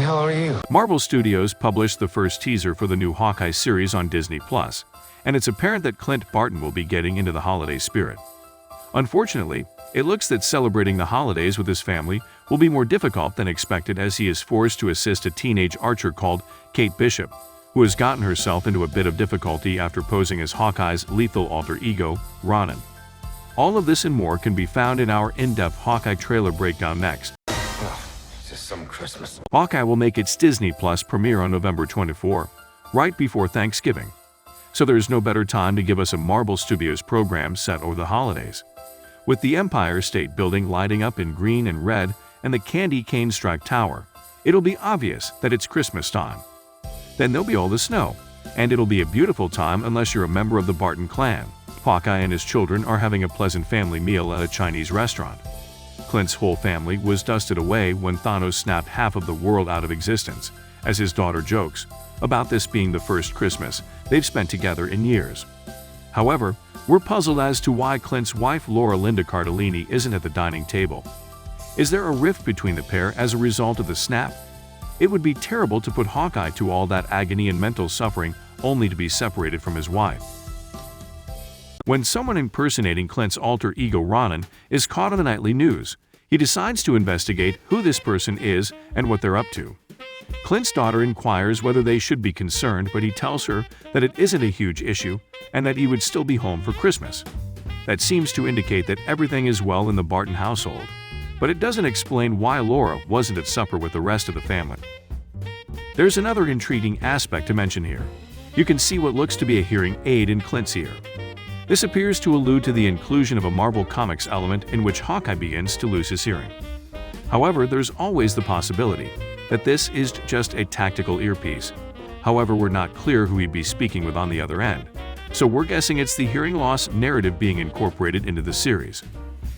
hell are you? Marvel Studios published the first teaser for the new Hawkeye series on Disney+, and it's apparent that Clint Barton will be getting into the holiday spirit. Unfortunately, it looks that celebrating the holidays with his family will be more difficult than expected, as he is forced to assist a teenage archer called Kate Bishop, who has gotten herself into a bit of difficulty after posing as Hawkeye's lethal alter ego, Ronan. All of this and more can be found in our in-depth Hawkeye trailer breakdown next. It's just some Christmas. Hawkeye will make its Disney Plus premiere on November 24, right before Thanksgiving. So there's no better time to give us a Marvel Studios program set over the holidays. With the Empire State Building lighting up in green and red and the Candy Cane Strike Tower, it'll be obvious that it's Christmas time. Then there'll be all the snow, and it'll be a beautiful time unless you're a member of the Barton clan. Hawkeye and his children are having a pleasant family meal at a Chinese restaurant. Clint's whole family was dusted away when Thanos snapped half of the world out of existence, as his daughter jokes about this being the first Christmas they've spent together in years. However, we're puzzled as to why Clint's wife Laura Linda Cardellini isn't at the dining table. Is there a rift between the pair as a result of the snap? It would be terrible to put Hawkeye to all that agony and mental suffering only to be separated from his wife. When someone impersonating Clint's alter ego Ronan is caught on the nightly news, he decides to investigate who this person is and what they're up to. Clint's daughter inquires whether they should be concerned, but he tells her that it isn't a huge issue and that he would still be home for Christmas. That seems to indicate that everything is well in the Barton household, but it doesn't explain why Laura wasn't at supper with the rest of the family. There's another intriguing aspect to mention here. You can see what looks to be a hearing aid in Clint's ear. This appears to allude to the inclusion of a Marvel Comics element in which Hawkeye begins to lose his hearing. However, there's always the possibility that this is just a tactical earpiece. However, we're not clear who he'd be speaking with on the other end, so we're guessing it's the hearing loss narrative being incorporated into the series.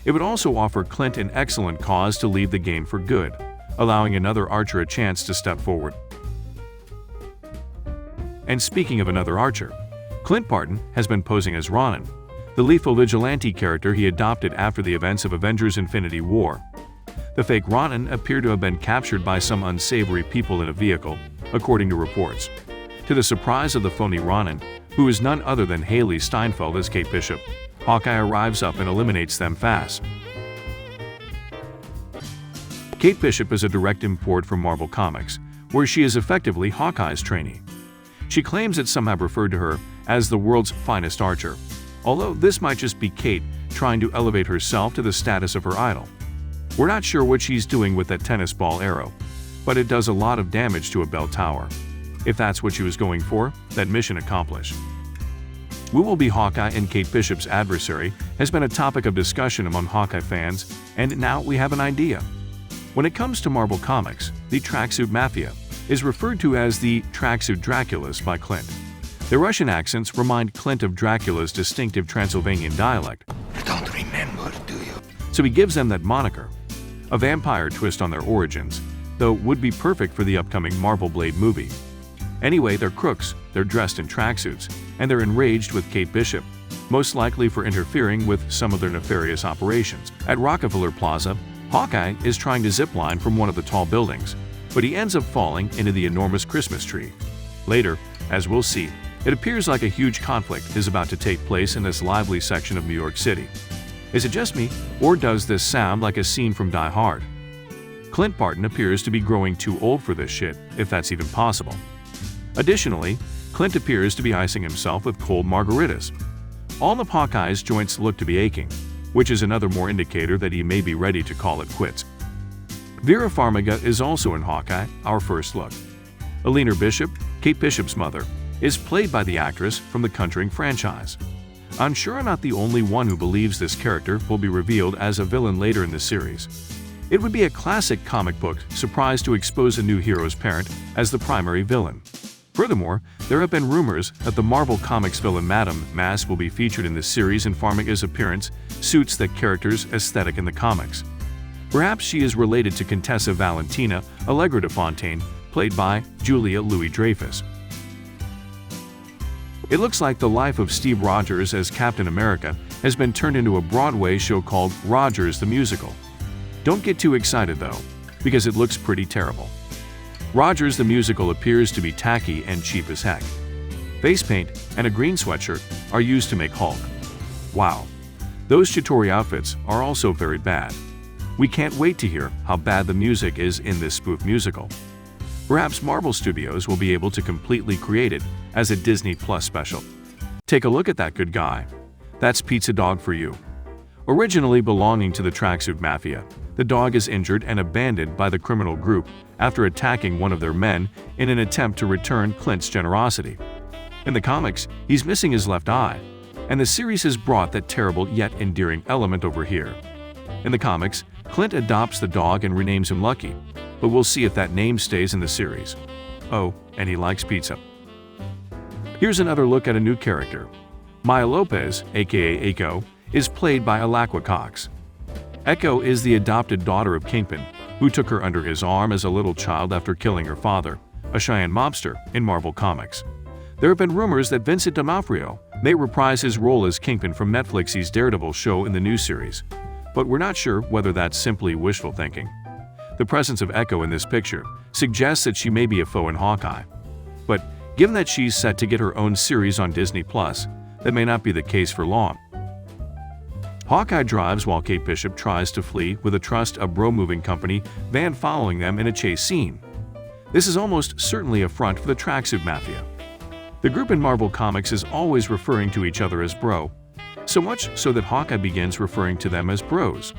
It would also offer Clint an excellent cause to leave the game for good, allowing another archer a chance to step forward. And speaking of another archer, Clint Barton has been posing as Ronan, the lethal vigilante character he adopted after the events of Avengers: Infinity War. The fake Ronan appeared to have been captured by some unsavory people in a vehicle, according to reports. To the surprise of the phony Ronan, who is none other than Haley Steinfeld as Kate Bishop, Hawkeye arrives up and eliminates them fast. Kate Bishop is a direct import from Marvel Comics, where she is effectively Hawkeye's trainee. She claims that some have referred to her as the world's finest archer, although this might just be Kate trying to elevate herself to the status of her idol. We're not sure what she's doing with that tennis ball arrow, but it does a lot of damage to a bell tower. If that's what she was going for, that mission accomplished. Who will be Hawkeye and Kate Bishop's adversary has been a topic of discussion among Hawkeye fans, and now we have an idea. When it comes to Marvel Comics, the Tracksuit Mafia is referred to as the Tracksuit Draculas by Clint. Their Russian accents remind Clint of Dracula's distinctive Transylvanian dialect. You don't remember, do you? So he gives them that moniker. A vampire twist on their origins, though would be perfect for the upcoming Marvel Blade movie. Anyway, they're crooks, they're dressed in tracksuits, and they're enraged with Kate Bishop, most likely for interfering with some of their nefarious operations. At Rockefeller Plaza, Hawkeye is trying to zipline from one of the tall buildings, but he ends up falling into the enormous Christmas tree. Later, as we'll see, it appears like a huge conflict is about to take place in this lively section of New York City. Is it just me, or does this sound like a scene from Die Hard? Clint Barton appears to be growing too old for this shit, if that's even possible. Additionally, Clint appears to be icing himself with cold margaritas. All of Hawkeye's joints look to be aching, which is another more indicator that he may be ready to call it quits. Vera Farmiga is also in Hawkeye, our first look. Alina Bishop, Kate Bishop's mother, is played by the actress from the Conjuring franchise. I'm sure I'm not the only one who believes this character will be revealed as a villain later in the series. It would be a classic comic book surprise to expose a new hero's parent as the primary villain. Furthermore, there have been rumors that the Marvel Comics villain Madame Mask will be featured in this series, and Farmiga's appearance suits that character's aesthetic in the comics. Perhaps she is related to Contessa Valentina Allegra de Fontaine, played by Julia Louis-Dreyfus. It looks like the life of Steve Rogers as Captain America has been turned into a Broadway show called Rogers the Musical. Don't get too excited though, because it looks pretty terrible. Rogers the Musical appears to be tacky and cheap as heck. Face paint and a green sweatshirt are used to make Hulk. Wow, those Chitauri outfits are also very bad. We can't wait to hear how bad the music is in this spoof musical. Perhaps Marvel Studios will be able to completely create it as a Disney Plus special. Take a look at that good guy. That's Pizza Dog for you. Originally belonging to the Tracksuit Mafia, the dog is injured and abandoned by the criminal group after attacking one of their men in an attempt to return Clint's generosity. In the comics, he's missing his left eye, and the series has brought that terrible yet endearing element over here. In the comics, Clint adopts the dog and renames him Lucky, but we'll see if that name stays in the series. Oh, and he likes pizza. Here's another look at a new character. Maya Lopez, aka Echo, is played by Alaqua Cox. Echo is the adopted daughter of Kingpin, who took her under his arm as a little child after killing her father, a Cheyenne mobster in Marvel Comics. There have been rumors that Vincent D'Onofrio may reprise his role as Kingpin from Netflix's Daredevil show in the new series, but we're not sure whether that's simply wishful thinking. The presence of Echo in this picture suggests that she may be a foe in Hawkeye. But given that she's set to get her own series on Disney Plus, that may not be the case for long. Hawkeye drives while Kate Bishop tries to flee with a Trust a Bro moving company van following them in a chase scene. This is almost certainly a front for the Tracksuit Mafia. The group in Marvel Comics is always referring to each other as bro, so much so that Hawkeye begins referring to them as bros.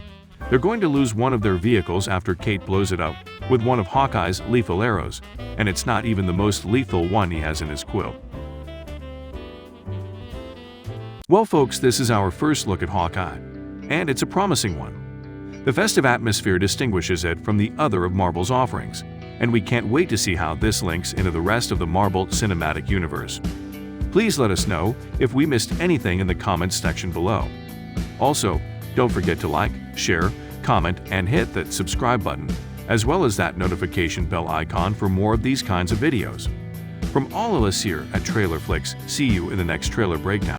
They're going to lose one of their vehicles after Kate blows it up with one of Hawkeye's lethal arrows, and it's not even the most lethal one he has in his quill. Well folks, this is our first look at Hawkeye, and it's a promising one. The festive atmosphere distinguishes it from the other of Marvel's offerings, and we can't wait to see how this links into the rest of the Marvel Cinematic Universe. Please let us know if we missed anything in the comments section below. Also, don't forget to like, share, comment, and hit that subscribe button, as well as that notification bell icon for more of these kinds of videos. From all of us here at Trailer Flicks, see you in the next trailer breakdown.